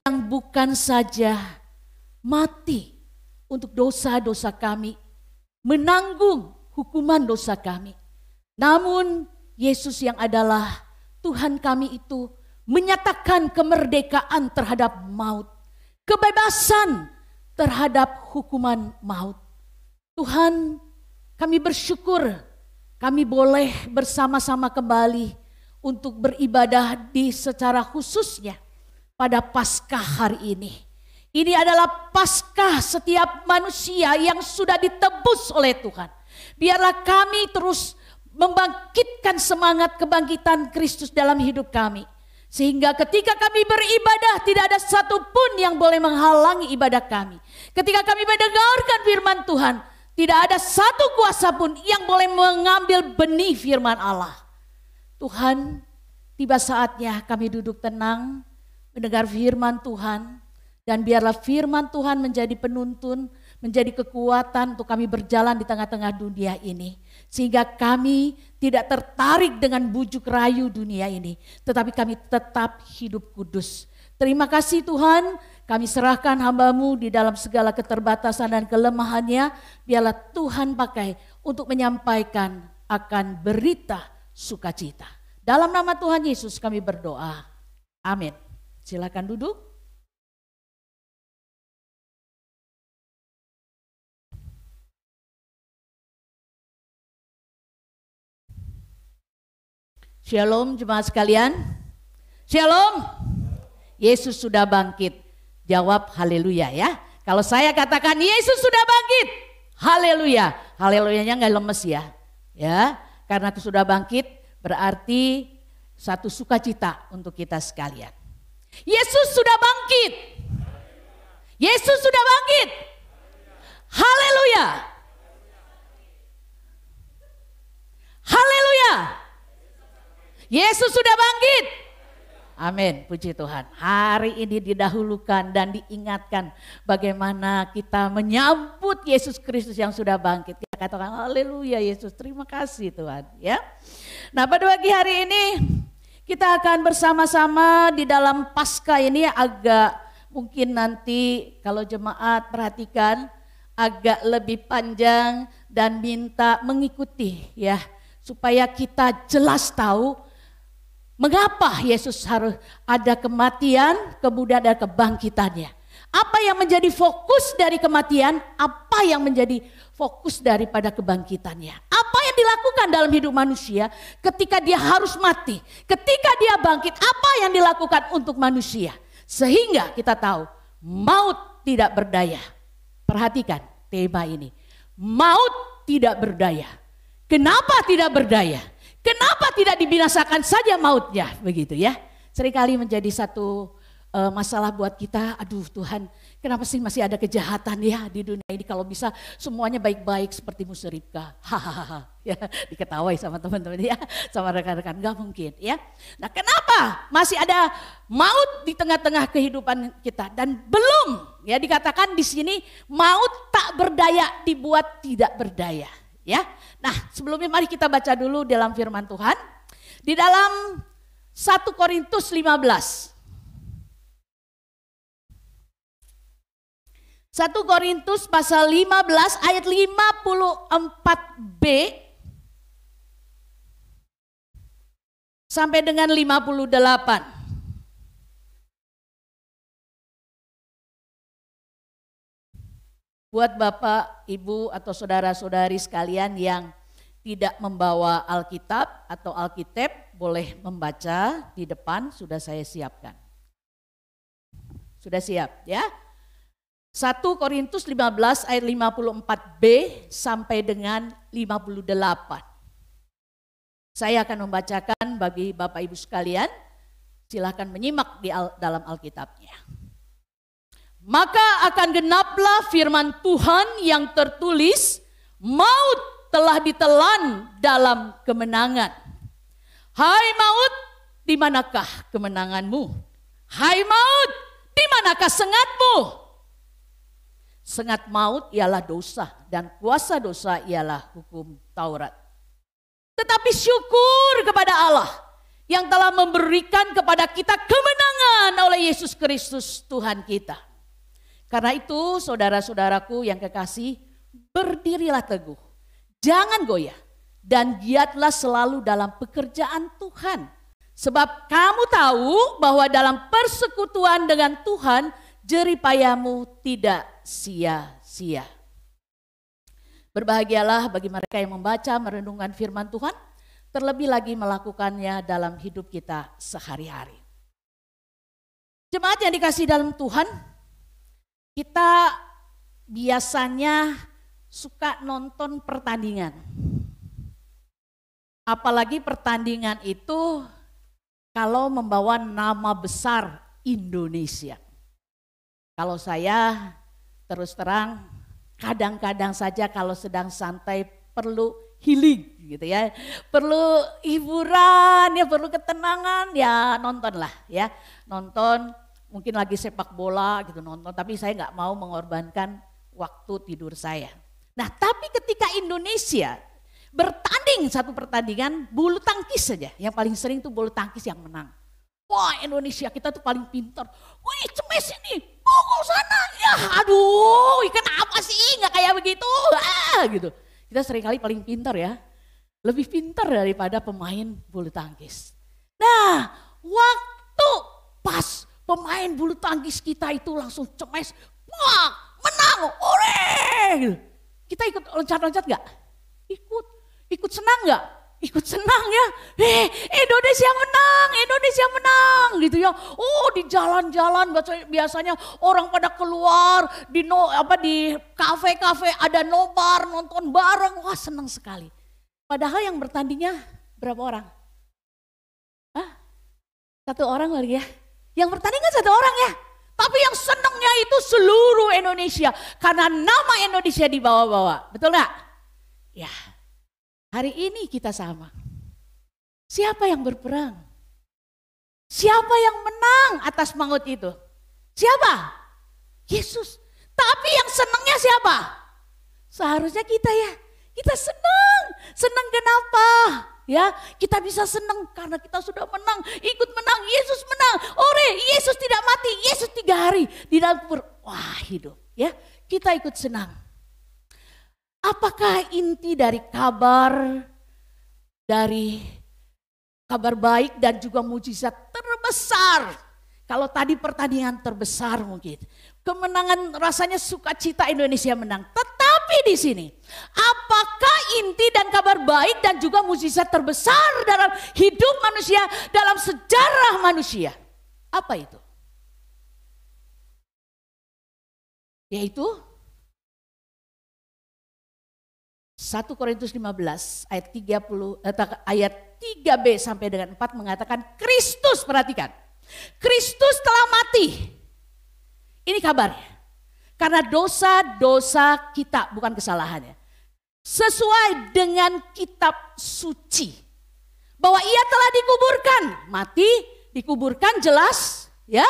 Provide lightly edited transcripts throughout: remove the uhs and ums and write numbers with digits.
yang bukan saja mati untuk dosa-dosa kami, menanggung hukuman dosa kami. Namun Yesus yang adalah Tuhan kami itu menyatakan kemerdekaan terhadap maut, kebebasan terhadap hukuman maut. Tuhan, kami bersyukur kami boleh bersama-sama kembali untuk beribadah di secara khususnya pada Paskah hari ini. Ini adalah Paskah setiap manusia yang sudah ditebus oleh Tuhan. Biarlah kami terus membangkitkan semangat kebangkitan Kristus dalam hidup kami. Sehingga ketika kami beribadah tidak ada satupun yang boleh menghalangi ibadah kami. Ketika kami mendengarkan firman Tuhan, tidak ada satu kuasa pun yang boleh mengambil benih firman Allah. Tuhan, tiba saatnya kami duduk tenang, mendengar firman Tuhan. Dan biarlah firman Tuhan menjadi penuntun, menjadi kekuatan untuk kami berjalan di tengah-tengah dunia ini. Sehingga kami tidak tertarik dengan bujuk rayu dunia ini. Tetapi kami tetap hidup kudus. Terima kasih Tuhan, kami serahkan hamba-Mu di dalam segala keterbatasan dan kelemahannya. Biarlah Tuhan pakai untuk menyampaikan akan berita sukacita. Dalam nama Tuhan Yesus kami berdoa. Amin. Silakan duduk. Shalom jemaat sekalian. Shalom. Yesus sudah bangkit. Jawab haleluya ya. Kalau saya katakan Yesus sudah bangkit, haleluya. Haleluyanya nggak lemes ya. Ya, karena sudah bangkit berarti satu sukacita untuk kita sekalian. Yesus sudah bangkit. Yesus sudah bangkit. Haleluya. Haleluya. Yesus sudah bangkit. Amin, puji Tuhan. Hari ini didahulukan dan diingatkan bagaimana kita menyambut Yesus Kristus yang sudah bangkit. Kita katakan haleluya Yesus, terima kasih Tuhan. Ya. Nah pada pagi hari ini kita akan bersama-sama di dalam Paskah ini agak mungkin nanti kalau jemaat perhatikan agak lebih panjang dan minta mengikuti ya. Supaya kita jelas tahu mengapa Yesus harus ada kematian, kemudian ada kebangkitannya. Apa yang menjadi fokus dari kematian, apa yang menjadi fokus daripada kebangkitannya. Apa yang dilakukan dalam hidup manusia ketika dia harus mati, ketika dia bangkit, apa yang dilakukan untuk manusia. Sehingga kita tahu maut tidak berdaya. Perhatikan tema ini, maut tidak berdaya. Kenapa tidak berdaya? Kenapa tidak dibinasakan saja mautnya begitu ya? Seringkali menjadi satu masalah buat kita. Aduh Tuhan, kenapa sih masih ada kejahatan ya di dunia ini? Kalau bisa semuanya baik-baik seperti Musa Ribka. Hahaha. Ya, diketawai sama teman-teman ya, sama rekan-rekan. Enggak mungkin ya. Nah, kenapa masih ada maut di tengah-tengah kehidupan kita dan belum ya dikatakan di sini maut tak berdaya dibuat tidak berdaya. Ya, nah sebelumnya mari kita baca dulu dalam firman Tuhan. Di dalam 1 Korintus 15. 1 Korintus pasal 15 ayat 54b sampai dengan 58. Buat Bapak, Ibu atau saudara-saudari sekalian yang tidak membawa Alkitab atau Alkitab boleh membaca di depan, sudah saya siapkan. Sudah siap ya? 1 Korintus 15 ayat 54b sampai dengan 58. Saya akan membacakan bagi Bapak Ibu sekalian, silakan menyimak di dalam Alkitabnya. Maka akan genaplah firman Tuhan yang tertulis, maut telah ditelan dalam kemenangan. Hai maut, di manakah kemenanganmu? Hai maut, di manakah sengatmu? Sengat maut ialah dosa dan kuasa dosa ialah hukum Taurat. Tetapi syukur kepada Allah yang telah memberikan kepada kita kemenangan oleh Yesus Kristus Tuhan kita. Karena itu saudara-saudaraku yang kekasih, berdirilah teguh, jangan goyah dan giatlah selalu dalam pekerjaan Tuhan. Sebab kamu tahu bahwa dalam persekutuan dengan Tuhan jeripayamu tidak sia-sia. Berbahagialah bagi mereka yang membaca, merenungkan firman Tuhan, terlebih lagi melakukannya dalam hidup kita sehari-hari. Jemaat yang dikasihi dalam Tuhan, kita biasanya suka nonton pertandingan. Apalagi pertandingan itu kalau membawa nama besar Indonesia. Kalau saya terus terang, kadang-kadang saja kalau sedang santai perlu healing gitu ya. Perlu hiburan ya, perlu ketenangan ya, nontonlah ya. Nonton mungkin lagi sepak bola gitu nonton, tapi saya nggak mau mengorbankan waktu tidur saya. Nah, tapi ketika Indonesia bertanding satu pertandingan bulu tangkis saja, yang paling sering tuh bulu tangkis yang menang. Wah, Indonesia kita tuh paling pintar. Wih, cemes ini, pukul sana. Ya aduh, ikan apa sih nggak kayak begitu. Gitu. Kita seringkali paling pintar ya. Lebih pintar daripada pemain bulu tangkis. Nah, waktu pas pemain bulu tangkis kita itu langsung cemes. Wah, menang, ore. Kita ikut loncat-loncat gak? Ikut senang gak? Ikut senang ya, Indonesia menang gitu ya. Oh, di jalan-jalan biasanya orang pada keluar di kafe-kafe ada nobar, nonton bareng, wah senang sekali. Padahal yang bertandingnya berapa orang? Satu orang lagi ya. Yang bertanding kan satu orang ya. Tapi yang senangnya itu seluruh Indonesia karena nama Indonesia dibawa-bawa, betul gak? Ya. Hari ini kita sama. Siapa yang berperang? Siapa yang menang atas maut itu? Siapa? Yesus. Tapi yang senangnya siapa? Seharusnya kita ya. Kita senang. Senang kenapa? Ya, kita bisa senang karena kita sudah menang, ikut menang, Yesus menang. Ore, Yesus tidak mati, Yesus 3 hari di dalam kubur. Wah, hidup ya. Kita ikut senang. Apakah inti dari kabar baik dan juga mujizat terbesar? Kalau tadi pertandingan terbesar mungkin, kemenangan rasanya sukacita Indonesia menang. Tetapi di sini, apakah inti dan kabar baik dan juga mujizat terbesar dalam hidup manusia, dalam sejarah manusia? Apa itu? Yaitu 1 Korintus 15 ayat 3b sampai dengan 4 mengatakan Kristus, perhatikan. Kristus telah mati. Ini kabarnya. Karena dosa-dosa kita, bukan kesalahannya. Sesuai dengan kitab suci. Bahwa ia telah dikuburkan. Mati, dikuburkan jelas ya.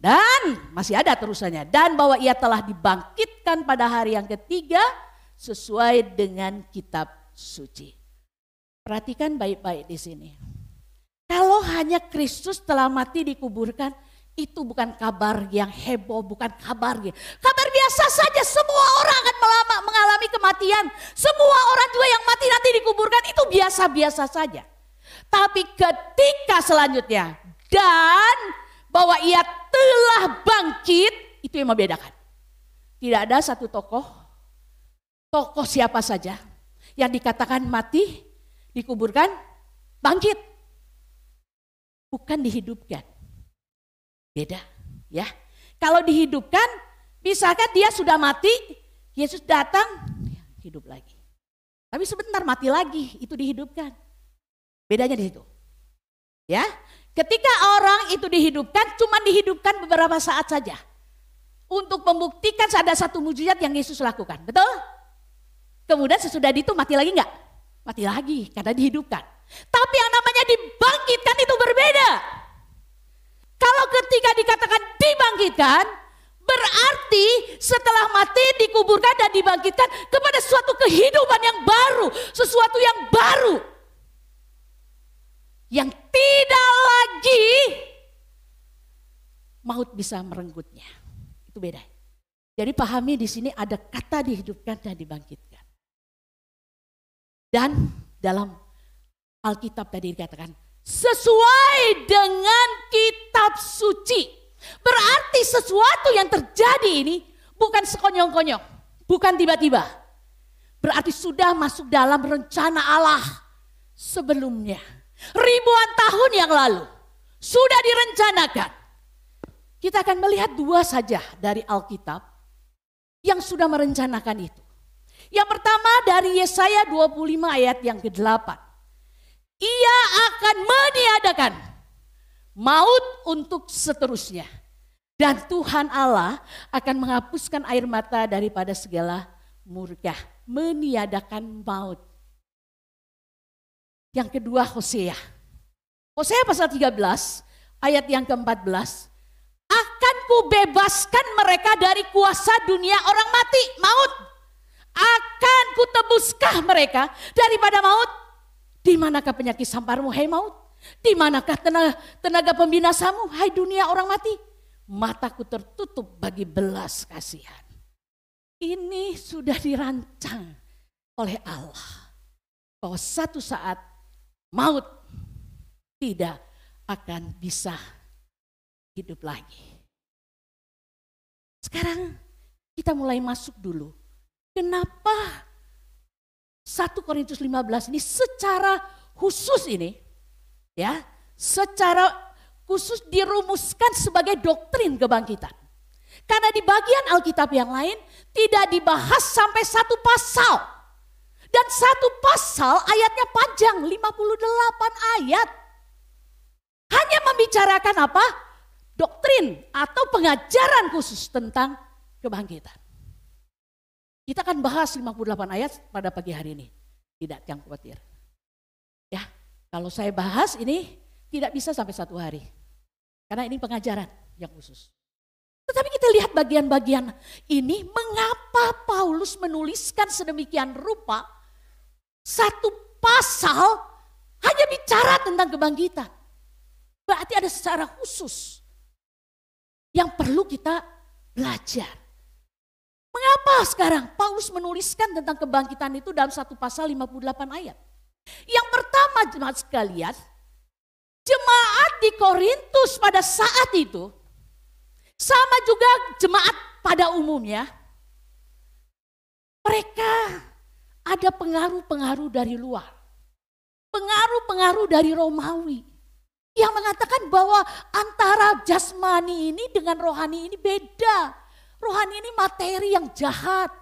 Dan masih ada terusannya. Dan bahwa ia telah dibangkitkan pada hari yang ketiga sesuai dengan kitab suci. Perhatikan baik-baik di sini. Kalau hanya Kristus telah mati dikuburkan, itu bukan kabar yang heboh, bukan kabar biasa saja. Semua orang akan mengalami kematian. Semua orang juga yang mati nanti dikuburkan, itu biasa-biasa saja. Tapi ketika selanjutnya, dan bahwa ia telah bangkit, itu yang membedakan. Tidak ada satu tokoh siapa saja yang dikatakan mati, dikuburkan, bangkit. Bukan dihidupkan. Beda ya. Kalau dihidupkan, misalkan dia sudah mati, Yesus datang, hidup lagi. Tapi sebentar mati lagi, itu dihidupkan. Bedanya di situ. Ya. Ketika orang itu dihidupkan, cuma dihidupkan beberapa saat saja. Untuk membuktikan ada satu mujizat yang Yesus lakukan. Betul? Kemudian sesudah itu mati lagi enggak? Mati lagi karena dihidupkan. Tapi yang namanya dibangkitkan itu berbeda. Kalau ketika dikatakan dibangkitkan, berarti setelah mati dikuburkan dan dibangkitkan kepada suatu kehidupan yang baru, sesuatu yang baru. yang tidak lagi maut bisa merenggutnya. Itu beda. Jadi pahami di sini ada kata dihidupkan dan dibangkitkan. Dan dalam Alkitab tadi dikatakan sesuai dengan kitab suci. Berarti sesuatu yang terjadi ini bukan sekonyong-konyong, bukan tiba-tiba. Berarti sudah masuk dalam rencana Allah sebelumnya. Ribuan tahun yang lalu sudah direncanakan. Kita akan melihat dua saja dari Alkitab yang sudah merencanakan itu. Yang pertama dari Yesaya 25 ayat yang ke-8. Ia akan meniadakan maut untuk seterusnya. Dan Tuhan Allah akan menghapuskan air mata daripada segala murka. Meniadakan maut. Yang kedua Hosea. Hosea pasal 13 ayat yang ke-14. Akan kubebaskan mereka dari kuasa dunia orang mati, maut. Akan kutebuskan mereka daripada maut. Di manakah penyakit samparmu, hai maut? Di manakah tenaga pembinasamu, hai dunia orang mati? Mataku tertutup bagi belas kasihan. Ini sudah dirancang oleh Allah. Bahwa satu saat maut tidak akan bisa hidup lagi. Sekarang kita mulai masuk dulu. Kenapa 1 Korintus 15 ini secara khusus ini, ya, secara khusus dirumuskan sebagai doktrin kebangkitan. Karena di bagian Alkitab yang lain tidak dibahas sampai satu pasal. Dan satu pasal ayatnya panjang, 58 ayat. Hanya membicarakan apa? Doktrin atau pengajaran khusus tentang kebangkitan. Kita akan bahas 58 ayat pada pagi hari ini. Tidak, jangan khawatir. Ya, kalau saya bahas ini tidak bisa sampai satu hari. Karena ini pengajaran yang khusus. Tetapi kita lihat bagian-bagian ini, mengapa Paulus menuliskan sedemikian rupa satu pasal hanya bicara tentang kebangkitan. Berarti ada secara khusus yang perlu kita belajar. Mengapa sekarang Paulus menuliskan tentang kebangkitan itu dalam satu pasal 58 ayat? Yang pertama jemaat sekalian, jemaat di Korintus pada saat itu, sama juga jemaat pada umumnya, mereka ada pengaruh-pengaruh dari luar. Pengaruh-pengaruh dari Romawi. Yang mengatakan bahwa antara jasmani ini dengan rohani ini beda. Rohani ini materi yang jahat.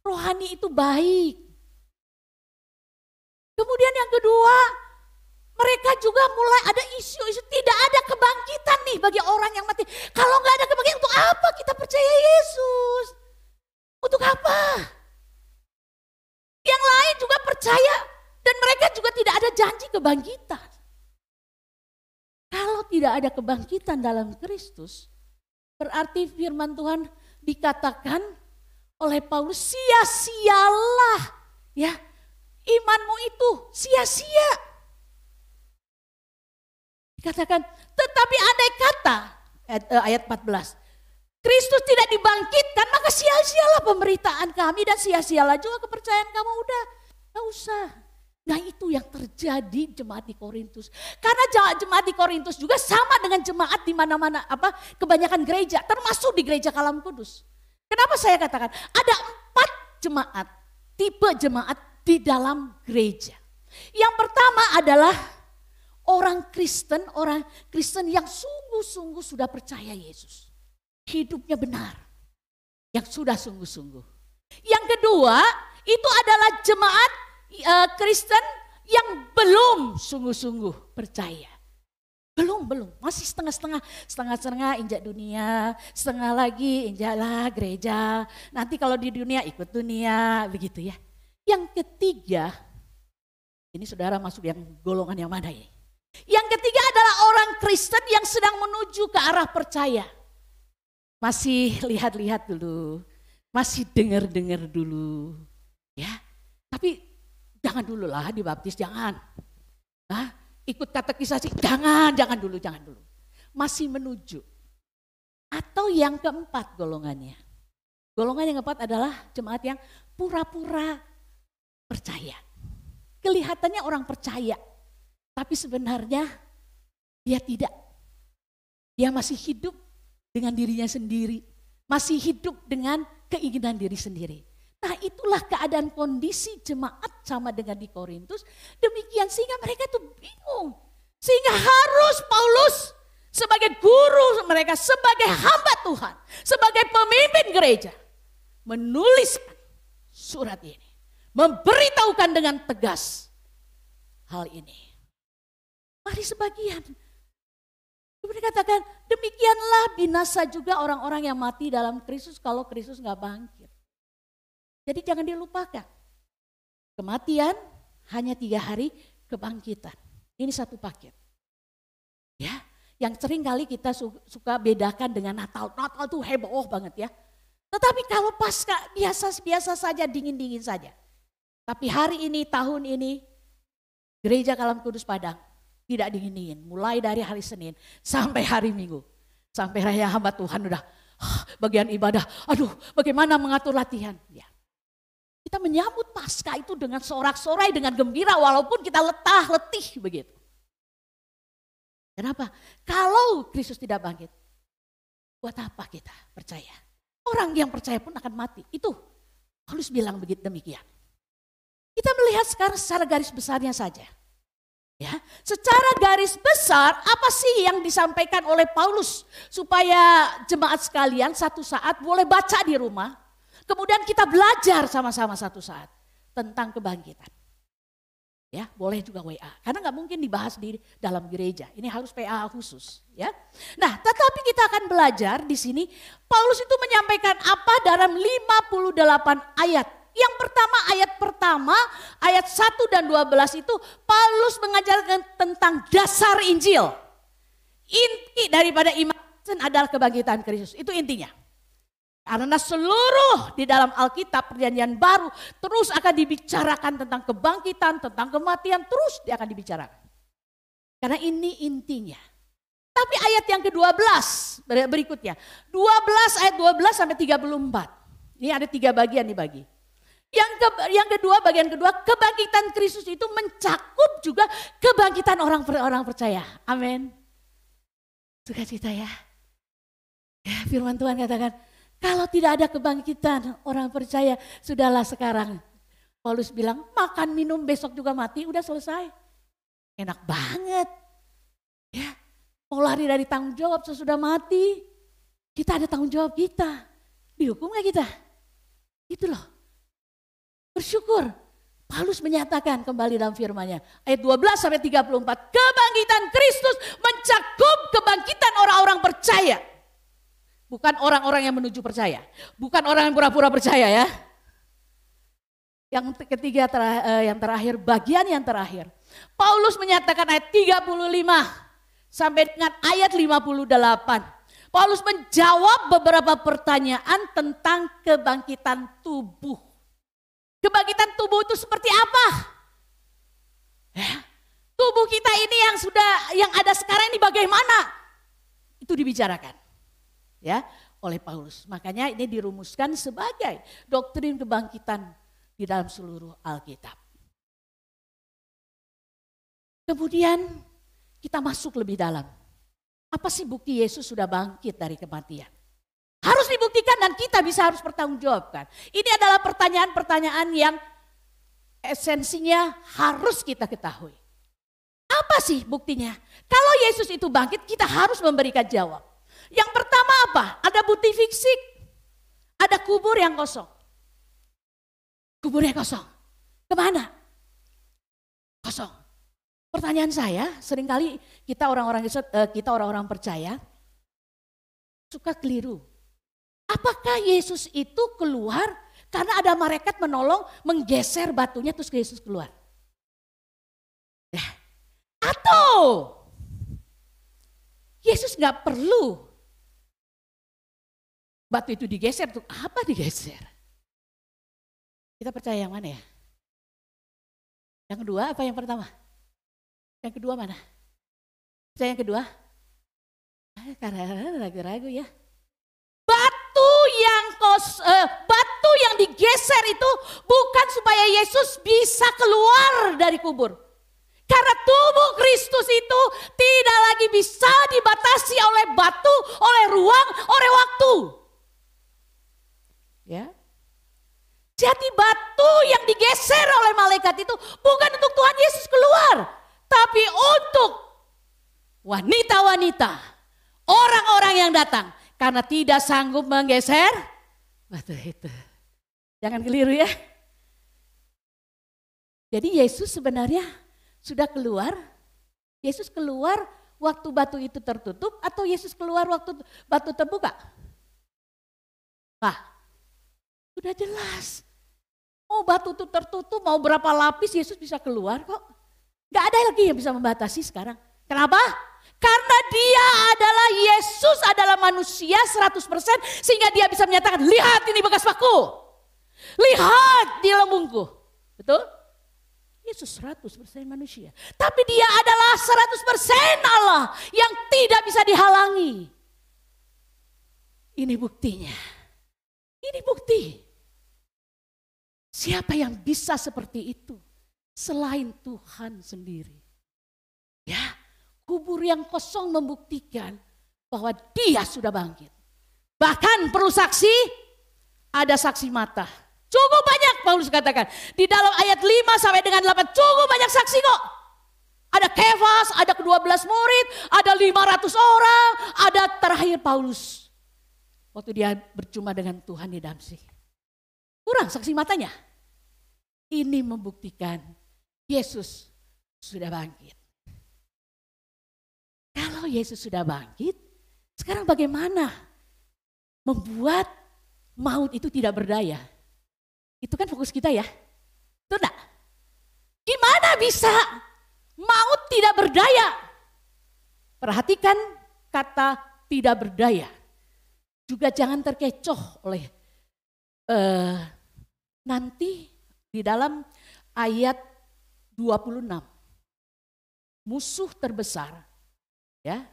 Rohani itu baik. Kemudian yang kedua, mereka juga mulai ada isu-isu tidak ada kebangkitan nih bagi orang yang mati. Kalau nggak ada kebangkitan, untuk apa kita percaya Yesus? Untuk apa? Yang lain juga percaya dan mereka juga tidak ada janji kebangkitan. Kalau tidak ada kebangkitan dalam Kristus, berarti firman Tuhan dikatakan oleh Paulus, sia-sialah ya, imanmu itu sia-sia. Dikatakan, tetapi andai kata ayat 14, Kristus tidak dibangkitkan, maka sia-sialah pemberitaan kami dan sia-sialah juga kepercayaan kamu. Udah, gak usah. Nah itu yang terjadi jemaat di Korintus. Karena jemaat di Korintus juga sama dengan jemaat di mana-mana, kebanyakan gereja, termasuk di gereja Kalam Kudus. Kenapa saya katakan ada 4 jemaat, tipe jemaat di dalam gereja. Yang pertama adalah orang Kristen yang sungguh-sungguh sudah percaya Yesus. Hidupnya benar, yang sudah sungguh-sungguh. Yang kedua itu adalah jemaat Kristen yang belum sungguh-sungguh percaya. Belum, masih setengah-setengah injak dunia, setengah lagi injaklah gereja. Nanti kalau di dunia ikut dunia, begitu ya. Yang ketiga, ini saudara masuk yang golongan yang mana ya? Yang ketiga adalah orang Kristen yang sedang menuju ke arah percaya. Masih lihat-lihat dulu, masih dengar-dengar dulu, ya. Tapi jangan dulu lah dibaptis, jangan. ikut katekisasi. Jangan dulu. Masih menuju. Atau yang keempat golongannya. Golongan yang keempat adalah jemaat yang pura-pura percaya. Kelihatannya orang percaya, tapi sebenarnya dia tidak. Dia masih hidup dengan dirinya sendiri, masih hidup dengan keinginan diri sendiri. Nah, itulah keadaan kondisi jemaat sama dengan di Korintus. Demikian sehingga mereka tuh bingung. Sehingga harus Paulus sebagai guru mereka, sebagai hamba Tuhan, sebagai pemimpin gereja, menuliskan surat ini. Memberitahukan dengan tegas hal ini. Mari sebagian. Mereka katakan demikianlah binasa juga orang-orang yang mati dalam Kristus kalau Kristus gak bangkit. Jadi jangan dilupakan. Kematian hanya 3 hari, kebangkitan. Ini satu paket. Ya, yang sering kali kita suka bedakan dengan Natal. Natal tuh heboh banget ya. Tetapi kalau Paskah biasa saja, dingin-dingin saja. Tapi hari ini, tahun ini, Gereja Kalam Kudus Padang tidak dingin-dingin. Mulai dari hari Senin sampai hari Minggu. Sampai raya hamba Tuhan udah bagian ibadah. Aduh, bagaimana mengatur latihan. Ya. Kita menyambut Paskah itu dengan sorak-sorai, dengan gembira walaupun kita letih begitu. Kenapa? Kalau Kristus tidak bangkit, buat apa kita percaya? Orang yang percaya pun akan mati. Itu Paulus bilang begitu demikian. Kita melihat sekarang secara garis besarnya saja. Ya, secara garis besar apa sih yang disampaikan oleh Paulus supaya jemaat sekalian satu saat boleh baca di rumah. Kemudian kita belajar sama-sama satu saat tentang kebangkitan. Ya, boleh juga WA. Karena nggak mungkin dibahas di dalam gereja. Ini harus PA khusus, ya. Nah, tetapi kita akan belajar di sini Paulus itu menyampaikan apa dalam 58 ayat. Yang pertama ayat 1 dan 12 itu Paulus mengajarkan tentang dasar Injil. Inti daripada iman adalah kebangkitan Kristus. Itu intinya. Karena seluruh di dalam Alkitab perjanjian baru terus akan dibicarakan tentang kebangkitan, tentang kematian, terus dia akan dibicarakan. Karena ini intinya. Tapi ayat yang ke-12 berikutnya. 12 ayat 12 sampai 34. Ini ada 3 bagian dibagi. Yang kedua, bagian kedua, kebangkitan Kristus itu mencakup juga kebangkitan orang percaya. Amin. Sukacita ya. Ya, firman Tuhan katakan, kalau tidak ada kebangkitan orang percaya, sudahlah sekarang. Paulus bilang, makan minum besok juga mati, udah selesai. Enak banget. Ya, mau lari dari tanggung jawab sesudah mati. Kita ada tanggung jawab kita. Dihukum gak kita? Itu loh. Bersyukur. Paulus menyatakan kembali dalam firman-Nya. Ayat 12 sampai 34. Kebangkitan Kristus mencakup kebangkitan orang-orang percaya. Bukan orang-orang yang menuju percaya. Bukan orang yang pura-pura percaya ya. Yang ketiga, yang terakhir, bagian yang terakhir. Paulus menyatakan ayat 35 sampai dengan ayat 58. Paulus menjawab beberapa pertanyaan tentang kebangkitan tubuh. Kebangkitan tubuh itu seperti apa? Ya, tubuh kita ini yang ada sekarang ini bagaimana? Itu dibicarakan ya oleh Paulus. Makanya ini dirumuskan sebagai doktrin kebangkitan di dalam seluruh Alkitab. Kemudian kita masuk lebih dalam. Apa sih bukti Yesus sudah bangkit dari kematian? Harus dibuktikan dan kita harus bertanggung jawabkan. Ini adalah pertanyaan-pertanyaan yang esensinya harus kita ketahui. Apa sih buktinya? Kalau Yesus itu bangkit, kita harus memberikan jawab. Yang pertama apa? Ada bukti fisik. Ada kubur yang kosong. Kuburnya kosong. Kemana? Kosong. Pertanyaan saya, seringkali kita orang-orang percaya suka keliru. Apakah Yesus itu keluar karena ada malaikat menolong menggeser batunya terus Yesus keluar? Ya. Atau Yesus gak perlu batu itu digeser, untuk apa digeser? Kita percaya yang mana ya? Yang kedua apa yang pertama? Yang kedua mana? Saya yang kedua? Karena ragu-ragu ya. Batu yang digeser itu bukan supaya Yesus bisa keluar dari kubur. Karena tubuh Kristus itu tidak lagi bisa dibatasi oleh batu, oleh ruang, oleh waktu. Ya. Jadi batu yang digeser oleh malaikat itu bukan untuk Tuhan Yesus keluar, tapi untuk wanita-wanita, orang-orang yang datang karena tidak sanggup menggeser batu itu. Jangan keliru ya. Jadi Yesus sebenarnya sudah keluar. Yesus keluar waktu batu itu tertutup atau Yesus keluar waktu batu terbuka? Nah, sudah jelas. Mau batu itu tertutup, mau berapa lapis Yesus bisa keluar kok. Gak ada lagi yang bisa membatasi sekarang. Kenapa? Karena dia adalah Yesus adalah manusia 100% sehingga dia bisa menyatakan, lihat ini bekas paku. Lihat di lambungku. Betul? Yesus 100% manusia. Tapi dia adalah 100% Allah yang tidak bisa dihalangi. Ini buktinya. Ini bukti. Siapa yang bisa seperti itu selain Tuhan sendiri? Ya, kubur yang kosong membuktikan bahwa dia sudah bangkit. Bahkan perlu saksi, ada saksi mata. Cukup banyak Paulus katakan. Di dalam ayat 5 sampai dengan 8 cukup banyak saksi kok. Ada Kefas, ada ke-12 murid, ada 500 orang, ada terakhir Paulus. Waktu dia berjumpa dengan Tuhan di Damsyik. Kurang saksi matanya. Ini membuktikan Yesus sudah bangkit. Kalau Yesus sudah bangkit, sekarang bagaimana membuat maut itu tidak berdaya? Itu kan fokus kita ya. Betul enggak? Gimana bisa maut tidak berdaya? Perhatikan kata tidak berdaya. Juga jangan terkecoh oleh nanti di dalam ayat 26. Musuh terbesar, ya,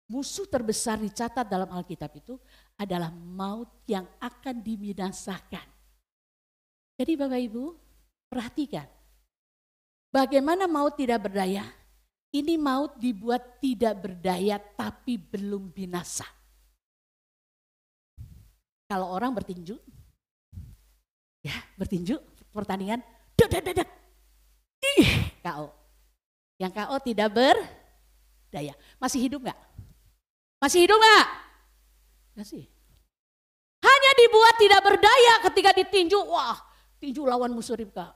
musuh terbesar dicatat dalam Alkitab itu adalah maut yang akan dibinasakan. Jadi Bapak Ibu perhatikan bagaimana maut tidak berdaya. Ini maut dibuat tidak berdaya tapi belum binasa. Kalau orang bertinju, ya bertinju pertandingan, dek, KO. Yang KO tidak berdaya. Masih hidup gak? Masih hidup gak? Masih. Hanya dibuat tidak berdaya ketika ditinju, wah tinju lawan musuh Ribka.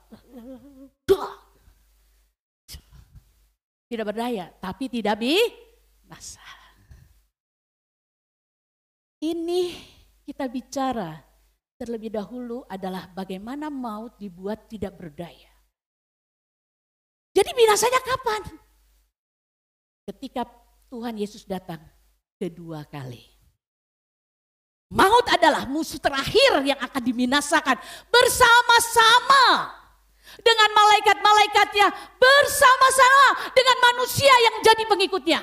Tidak berdaya, tapi tidak binasa. Ini kita bicara terlebih dahulu adalah bagaimana maut dibuat tidak berdaya. Jadi binasanya kapan? Ketika Tuhan Yesus datang kedua kali. Maut adalah musuh terakhir yang akan dibinasakan bersama-sama dengan malaikat-malaikatnya, bersama-sama dengan manusia yang jadi pengikutnya.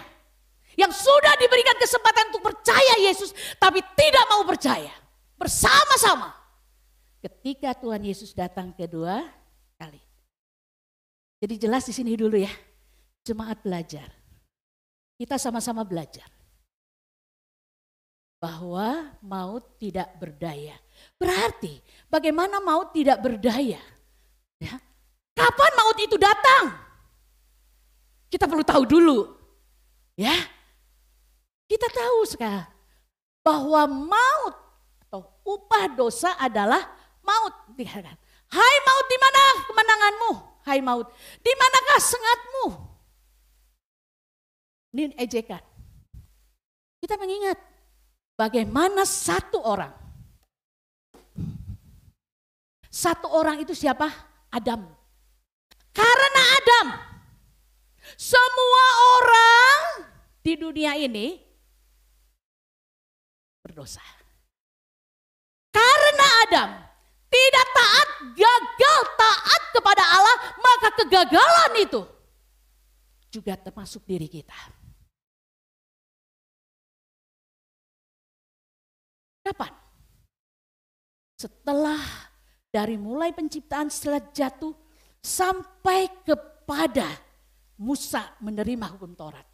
Yang sudah diberikan kesempatan untuk percaya Yesus tapi tidak mau percaya. Bersama-sama. Ketika Tuhan Yesus datang kedua kali. Jadi jelas di sini dulu ya. Jemaat belajar. Kita sama-sama belajar. Bahwa maut tidak berdaya. Berarti bagaimana maut tidak berdaya? Ya. Kapan maut itu datang? Kita perlu tahu dulu. Ya. Kita tahu sekarang bahwa maut atau upah dosa adalah maut. Hai maut, di mana kemenanganmu? Hai maut, di manakah sengatmu? Ini ejekan. Kita mengingat bagaimana satu orang itu siapa? Adam. Karena Adam, semua orang di dunia ini berdosa. Karena Adam tidak gagal taat kepada Allah, maka kegagalan itu juga termasuk diri kita. Kapan? Setelah dari mulai penciptaan setelah jatuh sampai kepada Musa menerima hukum Taurat.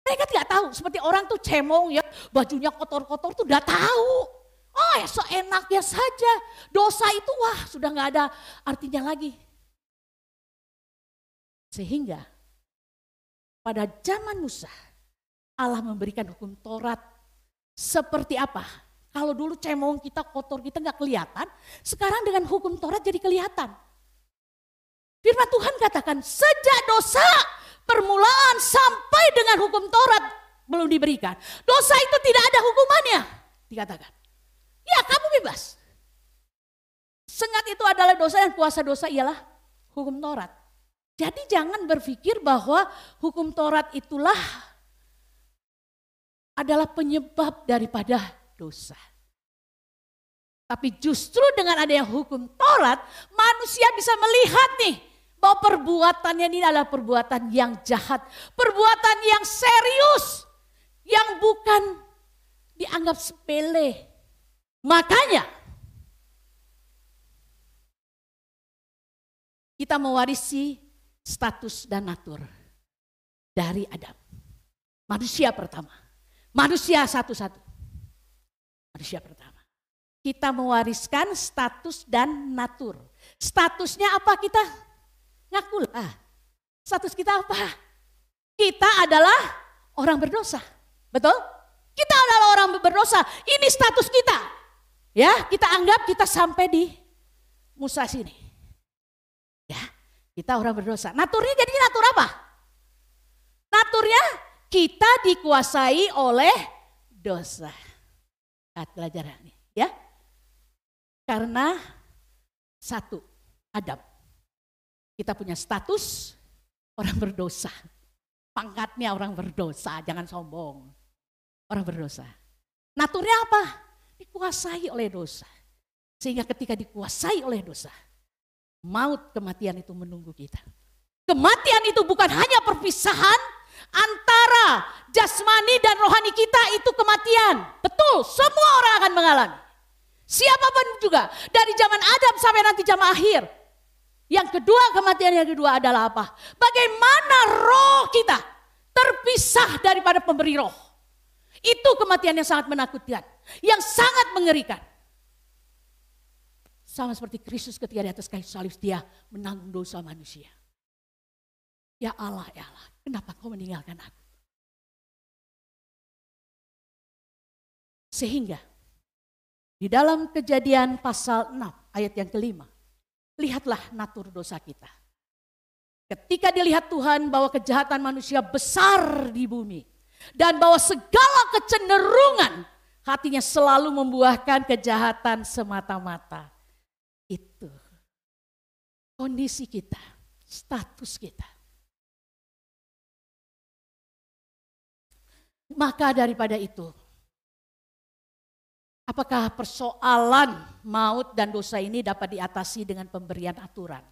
Mereka tidak tahu, seperti orang tuh cemong ya, bajunya kotor-kotor tuh udah tahu. Oh ya seenaknya saja, dosa itu wah sudah gak ada artinya lagi. Sehingga pada zaman Musa Allah memberikan hukum Taurat seperti apa? Kalau dulu cemong kita, kotor kita gak kelihatan, sekarang dengan hukum Taurat jadi kelihatan. Firman Tuhan katakan sejak dosa permulaan sampai dengan hukum Taurat belum diberikan. Dosa itu tidak ada hukumannya, dikatakan. Ya kamu bebas. Sengat itu adalah dosa dan kuasa dosa ialah hukum Taurat. Jadi jangan berpikir bahwa hukum Taurat itulah adalah penyebab daripada dosa. Tapi justru dengan adanya hukum Taurat, manusia bisa melihat nih bahwa perbuatannya ini adalah perbuatan yang jahat, perbuatan yang serius, yang bukan dianggap sepele. Makanya kita mewarisi status dan natur dari Adam. Manusia pertama, manusia satu-satu. Manusia pertama. Kita mewariskan status dan natur. Statusnya apa kita? Ngaku lah. Status kita apa? Kita adalah orang berdosa. Betul? Kita adalah orang berdosa. Ini status kita. Ya, kita anggap kita sampai di Musa sini. Ya, kita orang berdosa. Naturnya jadi natur apa? Naturnya kita dikuasai oleh dosa. Lihat pelajaran ini, ya. Karena satu, Adam. Kita punya status orang berdosa. Pangkatnya orang berdosa, jangan sombong. Orang berdosa. Naturnya apa? Dikuasai oleh dosa. Sehingga ketika dikuasai oleh dosa, maut, kematian itu menunggu kita. Kematian itu bukan hanya perpisahan antara jasmani dan rohani kita, itu kematian. Betul, semua orang akan mengalami. Siapapun juga, dari zaman Adam sampai nanti zaman akhir. Yang kedua, kematian yang kedua adalah apa? Bagaimana roh kita terpisah daripada pemberi roh. Itu kematian yang sangat menakutkan, yang sangat mengerikan. Sama seperti Kristus ketika di atas kayu salib, dia menanggung dosa manusia. Ya Allah, kenapa kau meninggalkan aku? Sehingga di dalam Kejadian pasal 6 ayat yang kelima, lihatlah natur dosa kita. Ketika dilihat Tuhan bahwa kejahatan manusia besar di bumi, dan bahwa segala kecenderungan hatinya selalu membuahkan kejahatan semata-mata. Itu kondisi kita, status kita. Maka daripada itu, apakah persoalan maut dan dosa ini dapat diatasi dengan pemberian aturan?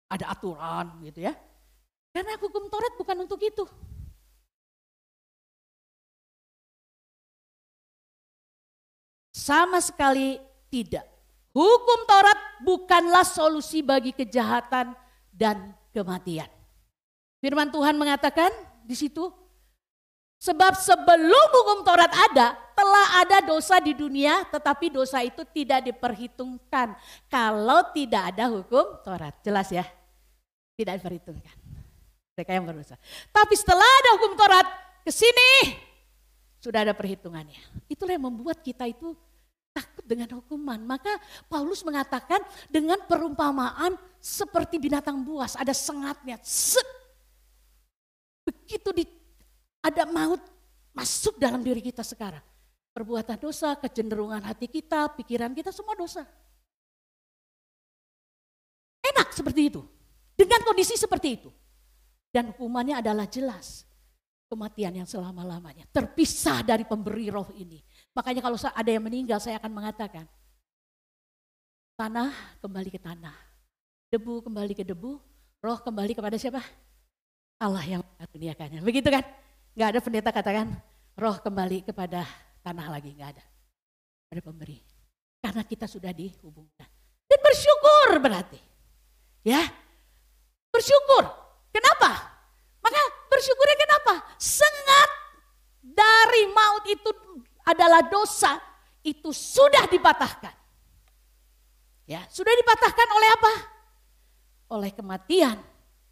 Ada aturan gitu ya. Karena hukum Taurat bukan untuk itu. Sama sekali tidak. Hukum Taurat bukanlah solusi bagi kejahatan dan kematian. Firman Tuhan mengatakan di situ, sebab sebelum hukum Taurat ada, telah ada dosa di dunia, tetapi dosa itu tidak diperhitungkan kalau tidak ada hukum Taurat. Jelas ya? Tidak diperhitungkan. Mereka yang berdosa. Tapi setelah ada hukum Taurat, ke sini sudah ada perhitungannya. Itulah yang membuat kita itu takut dengan hukuman. Maka Paulus mengatakan dengan perumpamaan seperti binatang buas, ada sengatnya. Set. Begitu ada maut masuk dalam diri kita sekarang. Perbuatan dosa, kecenderungan hati kita, pikiran kita semua dosa. Enak seperti itu. Dengan kondisi seperti itu. Dan hukumannya adalah jelas. Kematian yang selama-lamanya. Terpisah dari pemberi roh ini. Makanya kalau ada yang meninggal saya akan mengatakan. Tanah kembali ke tanah. Debu kembali ke debu. Roh kembali kepada siapa? Allah yang mengaruniakannya. Begitu kan? Gak ada pendeta katakan roh kembali kepada tanah lagi, gak ada. Ada pemberi. Karena kita sudah dihubungkan. Dan bersyukur berarti. Ya, bersyukur. Kenapa? Maka bersyukurnya kenapa? Sengat dari maut itu adalah dosa. Itu sudah dipatahkan. Ya, sudah dipatahkan oleh apa? Oleh kematian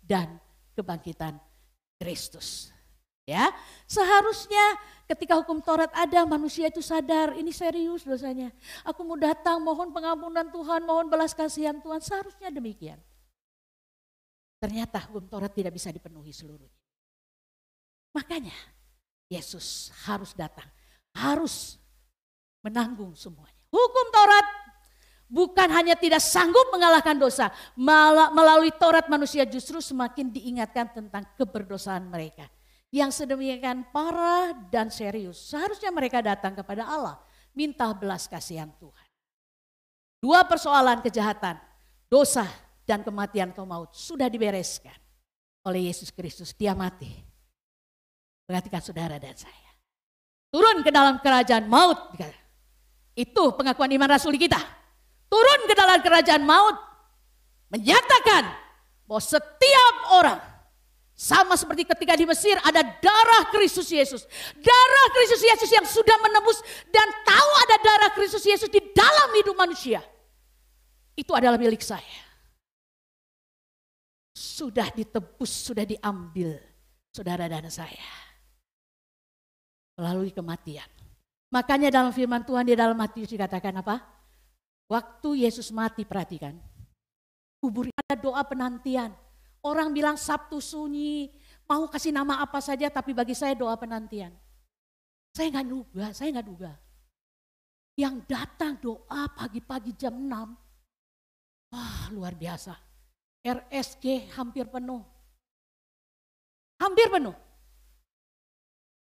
dan kebangkitan Kristus. Ya, seharusnya ketika hukum Taurat ada, manusia itu sadar ini serius dosanya. Aku mau datang mohon pengampunan Tuhan, mohon belas kasihan Tuhan, seharusnya demikian. Ternyata hukum Taurat tidak bisa dipenuhi seluruhnya. Makanya Yesus harus datang, harus menanggung semuanya. Hukum Taurat bukan hanya tidak sanggup mengalahkan dosa, melalui Taurat manusia justru semakin diingatkan tentang keberdosaan mereka. Yang sedemikian parah dan serius, seharusnya mereka datang kepada Allah, minta belas kasihan Tuhan. Dua persoalan kejahatan, dosa dan kematian atau maut sudah dibereskan oleh Yesus Kristus. Dia mati. Perhatikan saudara dan saya. Turun ke dalam kerajaan maut. Itu pengakuan iman rasuli kita. Turun ke dalam kerajaan maut. Menyatakan bahwa setiap orang, sama seperti ketika di Mesir ada darah Kristus Yesus. Darah Kristus Yesus yang sudah menebus dan tahu ada darah Kristus Yesus di dalam hidup manusia. Itu adalah milik saya. Sudah ditebus, sudah diambil saudara dan saya. Melalui kematian. Makanya dalam firman Tuhan di dalam Matius dikatakan apa? Waktu Yesus mati, perhatikan. Kubur ada doa penantian. Orang bilang Sabtu sunyi, mau kasih nama apa saja, tapi bagi saya doa penantian. Saya nggak duga. Yang datang doa pagi-pagi jam 6. Wah, luar biasa. RSG hampir penuh. Hampir penuh.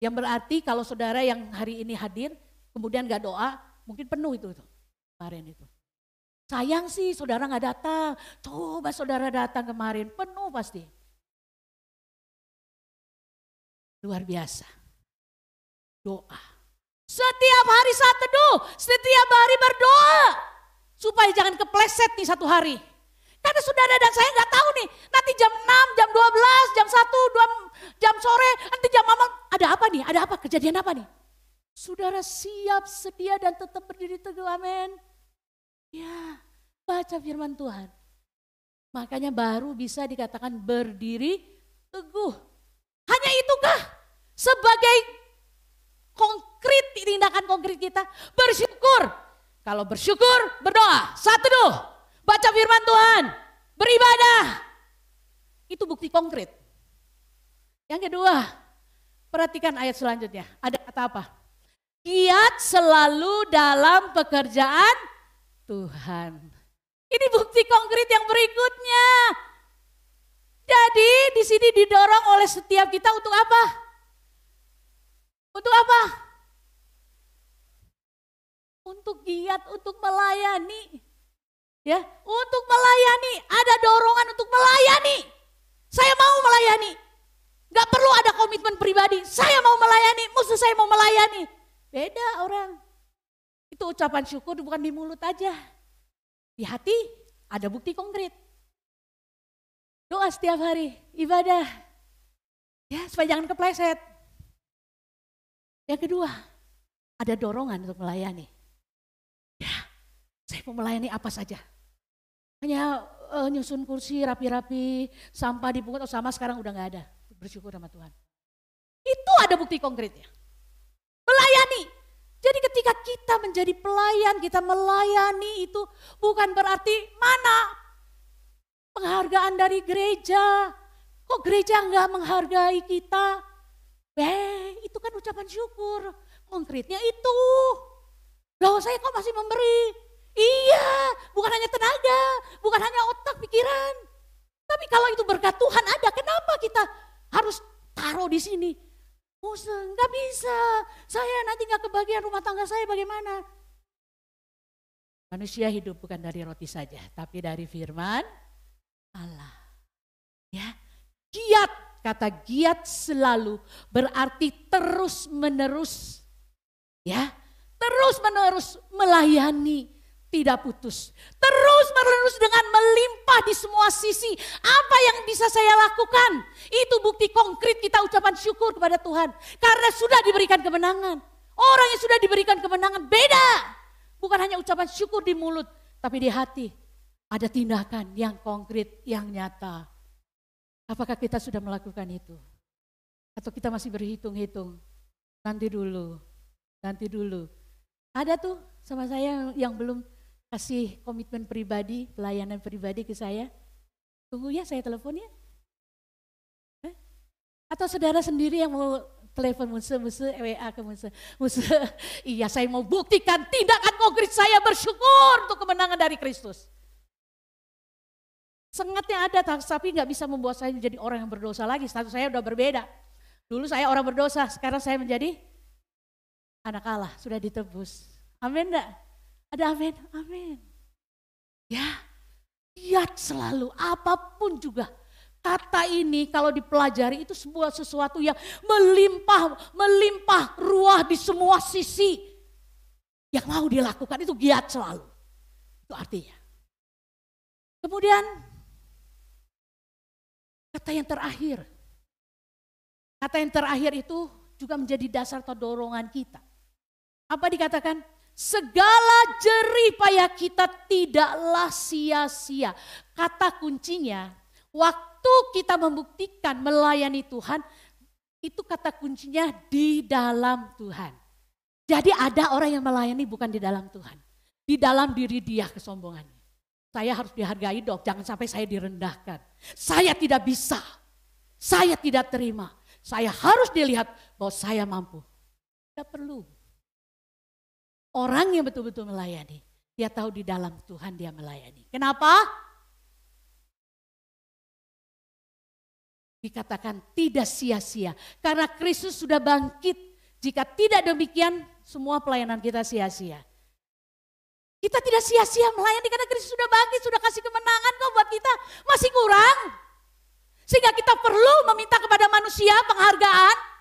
Yang berarti kalau saudara yang hari ini hadir, kemudian gak doa, mungkin penuh itu kemarin itu. Sayang sih saudara gak datang, coba saudara datang kemarin, penuh pasti. Luar biasa. Doa. Setiap hari saat teduh, setiap hari berdoa. Supaya jangan kepleset nih satu hari. Karena saudara dan saya gak tahu nih, nanti jam 6, jam 12, jam 1, jam sore, nanti jam malam, ada apa nih, ada apa, kejadian apa nih. Saudara siap, sedia dan tetap berdiri teguh, amin. Ya, baca firman Tuhan. Makanya baru bisa dikatakan berdiri teguh. Hanya itukah sebagai konkret, tindakan konkret kita? Bersyukur. Kalau bersyukur, berdoa, saat teduh, baca firman Tuhan, beribadah. Itu bukti konkret. Yang kedua, perhatikan ayat selanjutnya. Ada kata apa? Giat selalu dalam pekerjaan Tuhan. Ini bukti konkret yang berikutnya. Jadi di sini didorong oleh setiap kita untuk apa? Untuk apa? Untuk giat, untuk melayani. Ya, untuk melayani, ada dorongan untuk melayani. Saya mau melayani. Gak perlu ada komitmen pribadi. Saya mau melayani, musuh saya mau melayani. Beda orang. Itu ucapan syukur bukan di mulut aja. Di hati ada bukti konkret. Doa setiap hari, ibadah. Ya, supaya jangan kepleset. Yang kedua, ada dorongan untuk melayani. Ya, saya mau melayani apa saja. Hanya nyusun kursi rapi-rapi, sampah dipungut, sama sekarang udah gak ada. Bersyukur sama Tuhan. Itu ada bukti konkretnya. Melayani. Jadi ketika kita menjadi pelayan, kita melayani itu bukan berarti mana penghargaan dari gereja. Kok gereja gak menghargai kita? Itu kan ucapan syukur. Konkretnya itu. Loh saya kok masih memberi? Iya, bukan hanya tenaga, bukan hanya otak, pikiran. Tapi kalau itu berkat Tuhan ada, kenapa kita harus taruh di sini? Nggak bisa, saya nanti nggak kebagian rumah tangga saya bagaimana? Manusia hidup bukan dari roti saja, tapi dari firman Allah. Ya, giat kata giat selalu berarti terus menerus. Ya, terus menerus melayani, tidak putus. Terus menerus dengan melimpah di semua sisi. Apa yang bisa saya lakukan? Itu bukti konkret kita ucapan syukur kepada Tuhan. Karena sudah diberikan kemenangan. Orang yang sudah diberikan kemenangan beda. Bukan hanya ucapan syukur di mulut, tapi di hati. Ada tindakan yang konkret, yang nyata. Apakah kita sudah melakukan itu? Atau kita masih berhitung-hitung? Nanti dulu. Ada tuh sama saya yang belum kasih komitmen pribadi, pelayanan pribadi ke saya. Tunggu ya, saya telepon ya. Atau saudara sendiri yang mau telepon Muse, WA ke Muse. Iya, saya mau buktikan tindakan konkret saya bersyukur untuk kemenangan dari Kristus. Sengatnya ada, tapi gak bisa membuat saya menjadi orang yang berdosa lagi. Status saya udah berbeda. Dulu saya orang berdosa, sekarang saya menjadi anak Allah, sudah ditebus. Amin enggak? Ada amin? Amin. Ya, giat selalu, apapun juga. Kata ini kalau dipelajari itu sebuah sesuatu yang melimpah ruah di semua sisi. Yang mau dilakukan itu giat selalu. Itu artinya. Kemudian, kata yang terakhir. Kata yang terakhir itu juga menjadi dasar atau dorongan kita. Apa dikatakan? Segala jerih payah kita tidaklah sia-sia. Kata kuncinya, waktu kita membuktikan melayani Tuhan, itu kata kuncinya di dalam Tuhan. Jadi ada orang yang melayani bukan di dalam Tuhan. Di dalam diri dia kesombongannya. Saya harus dihargai dok, jangan sampai saya direndahkan. Saya tidak bisa, saya tidak terima. Saya harus dilihat bahwa saya mampu. Tidak perlu. Orang yang betul-betul melayani, dia tahu di dalam Tuhan dia melayani. Kenapa? Dikatakan tidak sia-sia. Karena Kristus sudah bangkit. Jika tidak demikian, semua pelayanan kita sia-sia. Kita tidak sia-sia melayani karena Kristus sudah bangkit, sudah kasih kemenangan kok buat kita. Masih kurang. Sehingga kita perlu meminta kepada manusia penghargaan.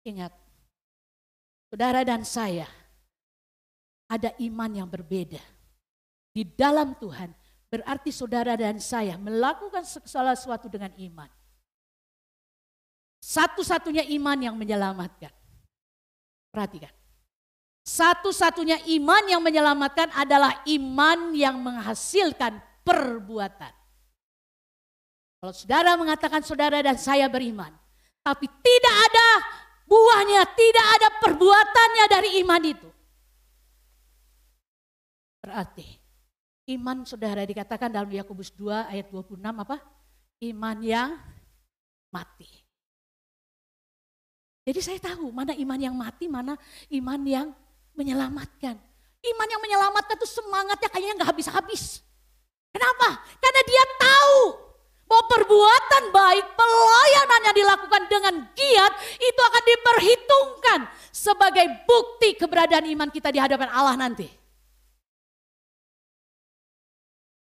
Ingat, saudara dan saya ada iman yang berbeda. Di dalam Tuhan berarti saudara dan saya melakukan segala sesuatu dengan iman. Satu-satunya iman yang menyelamatkan. Perhatikan. Satu-satunya iman yang menyelamatkan adalah iman yang menghasilkan perbuatan. Kalau saudara mengatakan saudara dan saya beriman, tapi tidak ada buahnya, tidak ada perbuatannya dari iman itu. Berarti iman saudara dikatakan dalam Yakobus 2 ayat 26 apa? Iman yang mati. Jadi saya tahu mana iman yang mati, mana iman yang menyelamatkan. Iman yang menyelamatkan itu semangatnya kayaknya gak habis-habis. Kenapa? Karena dia tahu bahwa perbuatan baik, pelayanan yang dilakukan dengan giat itu akan diperhitungkan sebagai bukti keberadaan iman kita di hadapan Allah nanti.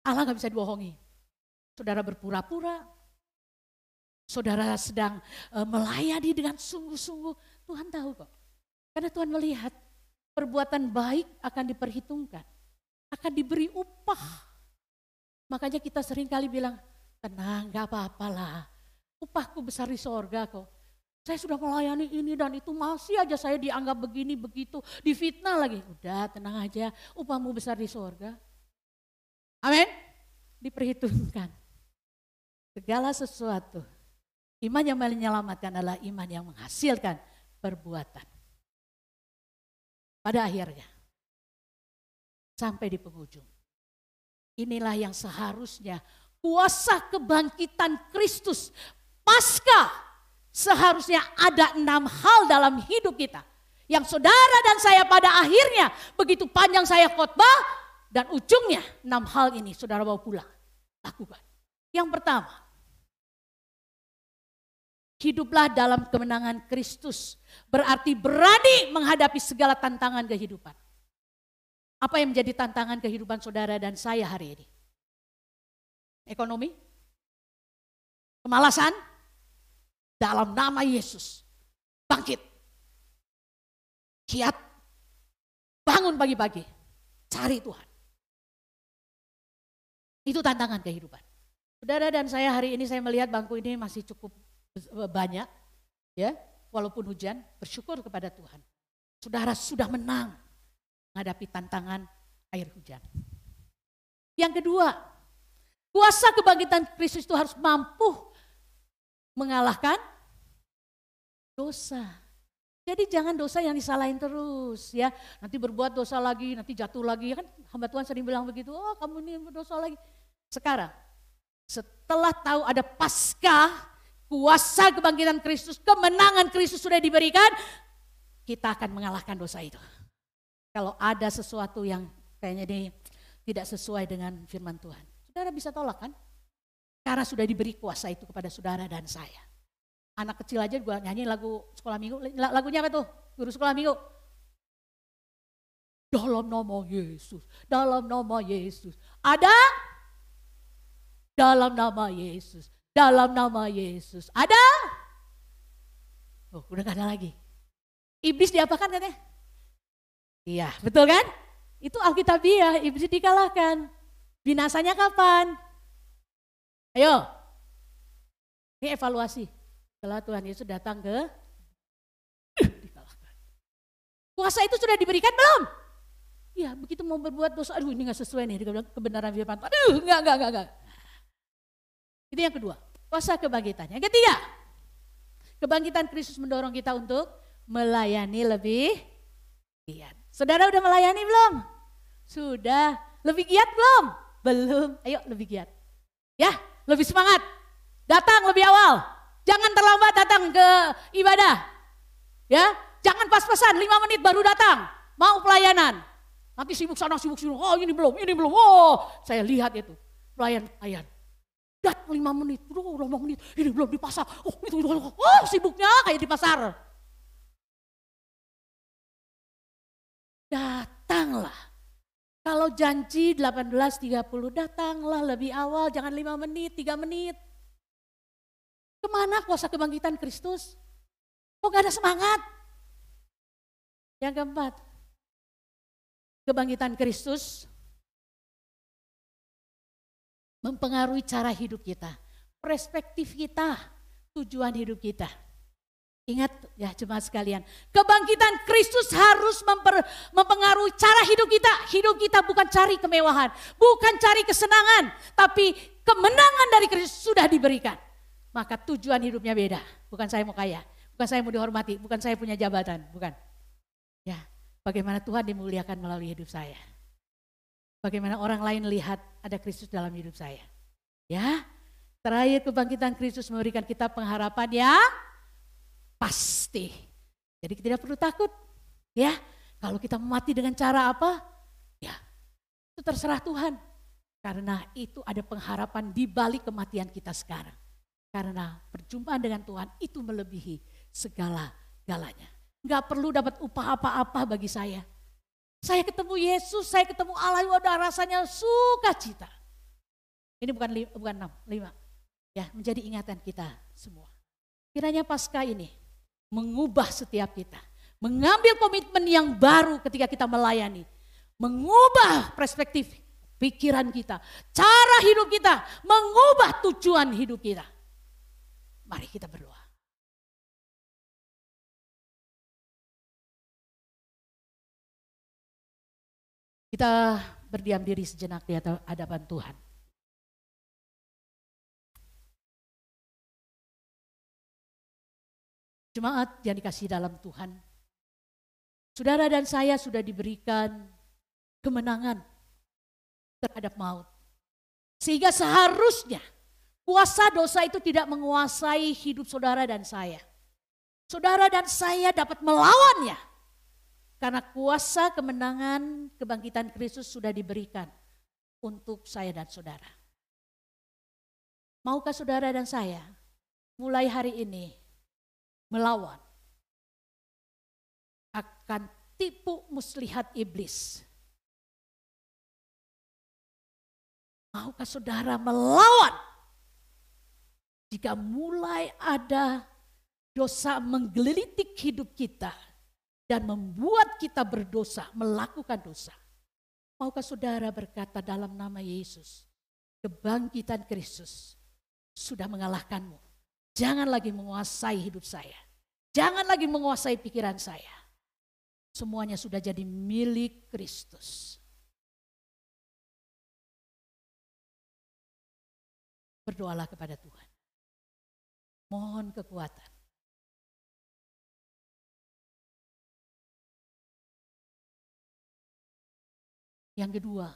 Allah gak bisa dibohongi. Saudara berpura-pura, saudara sedang melayani dengan sungguh-sungguh, Tuhan tahu kok. Karena Tuhan melihat perbuatan baik akan diperhitungkan, akan diberi upah. Makanya kita seringkali bilang, tenang gak apa-apalah, upahku besar di sorga kok. Saya sudah melayani ini dan itu masih aja saya dianggap begini begitu, difitnah lagi. Udah tenang aja, upahmu besar di sorga. Amin. Diperhitungkan segala sesuatu. Iman yang menyelamatkan adalah iman yang menghasilkan perbuatan. Pada akhirnya, sampai di penghujung. Inilah yang seharusnya kuasa kebangkitan Kristus pasca seharusnya ada 6 hal dalam hidup kita. Yang saudara dan saya pada akhirnya begitu panjang saya khotbah dan ujungnya 6 hal ini saudara bawa pulang. Lakukan. Yang pertama, hiduplah dalam kemenangan Kristus. Berarti berani menghadapi segala tantangan kehidupan. Apa yang menjadi tantangan kehidupan saudara dan saya hari ini? ekonomi, kemalasan, dalam nama Yesus bangkit. Kiat, bangun pagi-pagi, cari Tuhan. Itu tantangan kehidupan. Saudara dan saya hari ini saya melihat bangku ini masih cukup banyak, ya, walaupun hujan, bersyukur kepada Tuhan. Saudara sudah menang menghadapi tantangan air hujan. Yang kedua, kuasa kebangkitan Kristus itu harus mampu mengalahkan dosa. Jadi jangan dosa yang disalahin terus ya. Nanti berbuat dosa lagi, nanti jatuh lagi. Kan hamba Tuhan sering bilang begitu, oh kamu ini berdosa lagi. Sekarang setelah tahu ada Paskah, kuasa kebangkitan Kristus, kemenangan Kristus sudah diberikan, kita akan mengalahkan dosa itu. Kalau ada sesuatu yang kayaknya ini tidak sesuai dengan firman Tuhan, saudara bisa tolak kan? Karena sudah diberi kuasa itu kepada saudara dan saya. Anak kecil aja gue nyanyi lagu sekolah minggu, lagunya apa tuh? Guru sekolah minggu. Dalam nama Yesus, dalam nama Yesus. Ada? Dalam nama Yesus, dalam nama Yesus. Ada? Oh, udah gak ada lagi. Iblis diapakan katanya? Iya, betul kan? Itu Alkitabiah, iblis dikalahkan. Binasanya kapan? Ayo. Ini evaluasi. Setelah Tuhan Yesus datang ke dikalahkan. Kuasa itu sudah diberikan belum? Ya, begitu mau berbuat dosa, aduh ini gak sesuai nih dengan kebenaran firman. Aduh, enggak. Itu yang kedua, kuasa kebangkitan. Yang ketiga, kebangkitan Kristus mendorong kita untuk melayani lebih giat. Saudara udah melayani belum? Sudah. Lebih giat belum? Belum. Ayo lebih giat. Ya, lebih semangat. Datang lebih awal. Jangan terlambat datang ke ibadah. Ya, jangan pas-pasan 5 menit baru datang. Mau pelayanan. Nanti sibuk sana, sibuk sini. Oh ini belum. Oh saya lihat itu. Pelayan. Datang 5 menit. Udah 5 menit. Ini belum di pasar. Oh itu. Oh sibuknya kayak di pasar. Datanglah. Kalau janji 18.30 datanglah lebih awal. Jangan 5 menit, 3 menit. Kemana kuasa kebangkitan Kristus? Kok gak ada semangat? Yang keempat, kebangkitan Kristus mempengaruhi cara hidup kita, perspektif kita, tujuan hidup kita. Ingat ya jemaat sekalian, kebangkitan Kristus harus mempengaruhi cara hidup kita. Hidup kita bukan cari kemewahan, bukan cari kesenangan, tapi kemenangan dari Kristus sudah diberikan. Maka tujuan hidupnya beda. Bukan saya mau kaya, bukan saya mau dihormati, bukan saya punya jabatan, bukan. Ya, bagaimana Tuhan dimuliakan melalui hidup saya. Bagaimana orang lain lihat ada Kristus dalam hidup saya. Ya, terakhir kebangkitan Kristus memberikan kita pengharapan yang pasti. Jadi kita tidak perlu takut. Ya, kalau kita mati dengan cara apa? Ya, itu terserah Tuhan. Karena itu ada pengharapan di balik kematian kita sekarang. Karena perjumpaan dengan Tuhan itu melebihi segala-galanya. Enggak perlu dapat upah apa-apa bagi saya. Saya ketemu Yesus, saya ketemu Allah, udah rasanya sukacita. Ini bukan 6, 5. Ya, menjadi ingatan kita semua. Kiranya Paskah ini mengubah setiap kita. Mengambil komitmen yang baru ketika kita melayani. Mengubah perspektif pikiran kita, cara hidup kita, mengubah tujuan hidup kita. Mari kita berdoa. Kita berdiam diri sejenak di hadapan Tuhan. Jemaat yang dikasihi dalam Tuhan, saudara dan saya sudah diberikan kemenangan terhadap maut. Sehingga seharusnya kuasa dosa itu tidak menguasai hidup saudara dan saya. Saudara dan saya dapat melawannya. Karena kuasa kemenangan kebangkitan Kristus sudah diberikan untuk saya dan saudara. Maukah saudara dan saya mulai hari ini melawan akan tipu muslihat iblis? Maukah saudara melawan? Jika mulai ada dosa menggelitik hidup kita dan membuat kita berdosa, melakukan dosa. Maukah saudara berkata dalam nama Yesus, kebangkitan Kristus sudah mengalahkanmu. Jangan lagi menguasai hidup saya. Jangan lagi menguasai pikiran saya. Semuanya sudah jadi milik Kristus. Berdoalah kepada Tuhan. Mohon kekuatan. Yang kedua,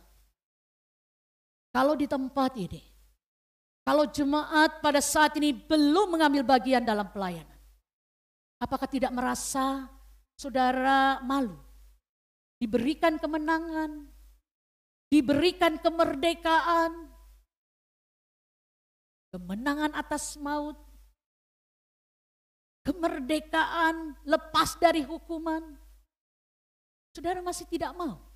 kalau di tempat ini, kalau jemaat pada saat ini belum mengambil bagian dalam pelayanan, apakah tidak merasa saudara malu? Diberikan kemenangan, diberikan kemerdekaan, kemenangan atas maut, kemerdekaan lepas dari hukuman. Saudara masih tidak mau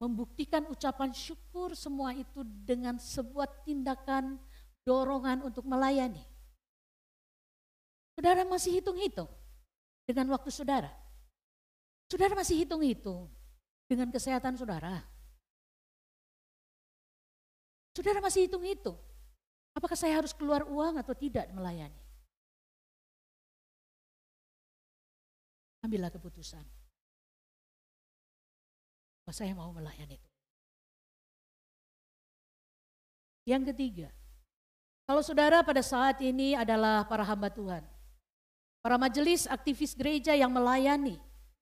membuktikan ucapan syukur semua itu dengan sebuah tindakan dorongan untuk melayani. Saudara masih hitung-hitung dengan waktu saudara. Saudara masih hitung-hitung dengan kesehatan saudara. Saudara masih hitung-hitung. Apakah saya harus keluar uang atau tidak melayani? Ambillah keputusan. Saya mau melayani itu. Yang ketiga, kalau saudara pada saat ini adalah para hamba Tuhan, para majelis aktivis gereja yang melayani,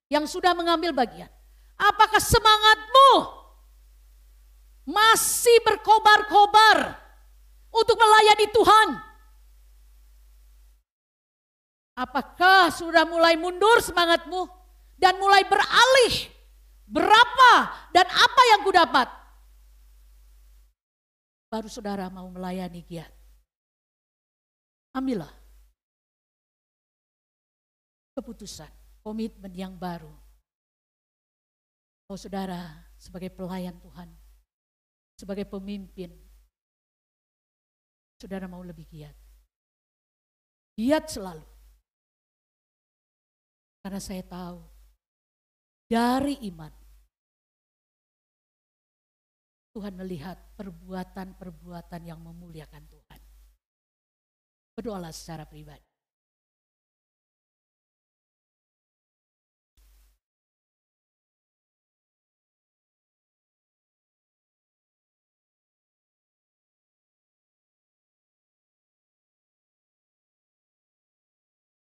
yang sudah mengambil bagian, apakah semangatmu masih berkobar-kobar untuk melayani Tuhan? Apakah sudah mulai mundur semangatmu dan mulai beralih? Berapa dan apa yang ku dapat? Baru saudara mau melayani giat. Ambillah keputusan, komitmen yang baru. Oh saudara, sebagai pelayan Tuhan, sebagai pemimpin, saudara mau lebih giat. Giat selalu. Karena saya tahu dari iman Tuhan melihat perbuatan-perbuatan yang memuliakan Tuhan. Berdoalah secara pribadi.